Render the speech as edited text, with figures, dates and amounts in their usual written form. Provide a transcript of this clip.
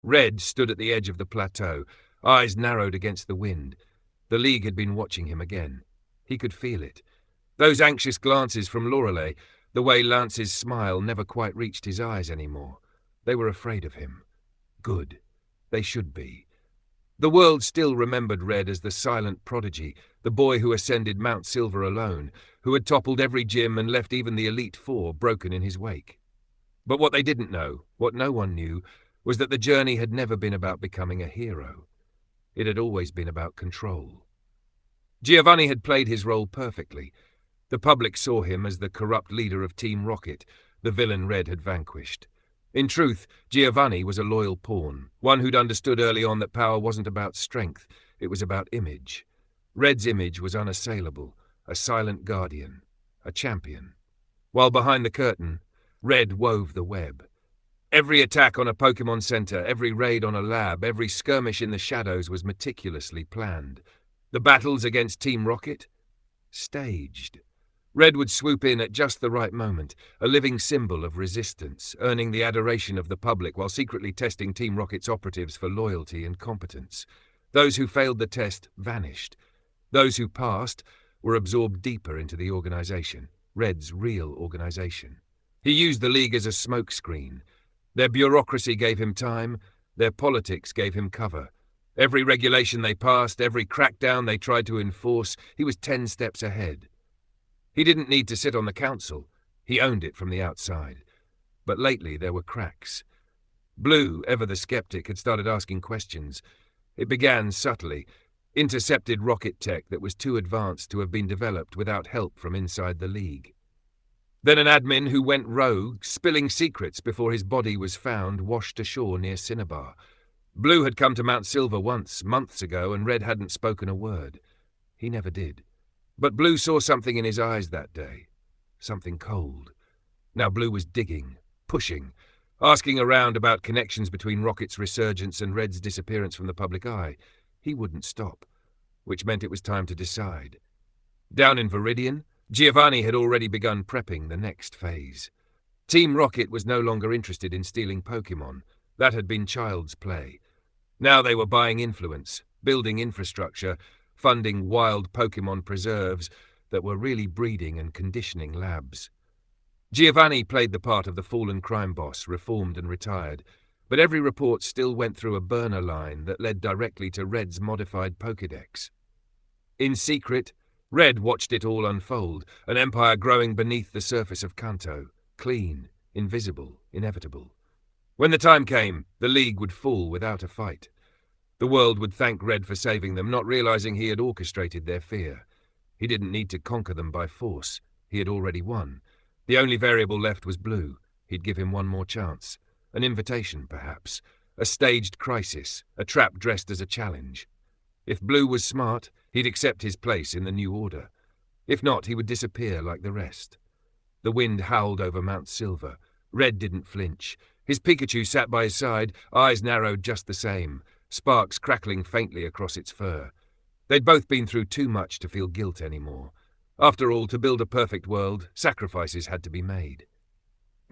Red stood at the edge of the plateau, eyes narrowed against the wind. The League had been watching him again. He could feel it. Those anxious glances from Lorelei, the way Lance's smile never quite reached his eyes anymore. They were afraid of him. Good. They should be. The world still remembered Red as the silent prodigy, the boy who ascended Mount Silver alone, who had toppled every gym and left even the Elite Four broken in his wake. But what they didn't know, what no one knew, was that the journey had never been about becoming a hero. It had always been about control. Giovanni had played his role perfectly. The public saw him as the corrupt leader of Team Rocket, the villain Red had vanquished. In truth, Giovanni was a loyal pawn, one who'd understood early on that power wasn't about strength, it was about image. Red's image was unassailable, a silent guardian, a champion. While behind the curtain, Red wove the web. Every attack on a Pokemon Center, every raid on a lab, every skirmish in the shadows was meticulously planned. The battles against Team Rocket? Staged. Red would swoop in at just the right moment, a living symbol of resistance, earning the adoration of the public while secretly testing Team Rocket's operatives for loyalty and competence. Those who failed the test vanished. Those who passed were absorbed deeper into the organization, Red's real organization. He used the League as a smokescreen. Their bureaucracy gave him time, their politics gave him cover. Every regulation they passed, every crackdown they tried to enforce, he was 10 steps ahead. He didn't need to sit on the council. He owned it from the outside. But lately there were cracks. Blue, ever the skeptic, had started asking questions. It began subtly, intercepted rocket tech that was too advanced to have been developed without help from inside the League. Then an admin who went rogue, spilling secrets before his body was found washed ashore near Cinnabar. Blue had come to Mount Silver once, months ago, and Red hadn't spoken a word. He never did. But Blue saw something in his eyes that day. Something cold. Now Blue was digging, pushing, asking around about connections between Rocket's resurgence and Red's disappearance from the public eye. He wouldn't stop, which meant it was time to decide. Down in Viridian, Giovanni had already begun prepping the next phase. Team Rocket was no longer interested in stealing Pokemon. That had been child's play. Now they were buying influence, building infrastructure, funding wild Pokemon preserves that were really breeding and conditioning labs. Giovanni played the part of the fallen crime boss, reformed and retired, but every report still went through a burner line that led directly to Red's modified Pokédex. In secret, Red watched it all unfold, an empire growing beneath the surface of Kanto, clean, invisible, inevitable. When the time came, the League would fall without a fight. The world would thank Red for saving them, not realizing he had orchestrated their fear. He didn't need to conquer them by force. He had already won. The only variable left was Blue. He'd give him one more chance. An invitation, perhaps. A staged crisis, a trap dressed as a challenge. If Blue was smart, he'd accept his place in the new order. If not, he would disappear like the rest. The wind howled over Mount Silver. Red didn't flinch. His Pikachu sat by his side, eyes narrowed just the same, sparks crackling faintly across its fur. They'd both been through too much to feel guilt anymore. After all, to build a perfect world, sacrifices had to be made.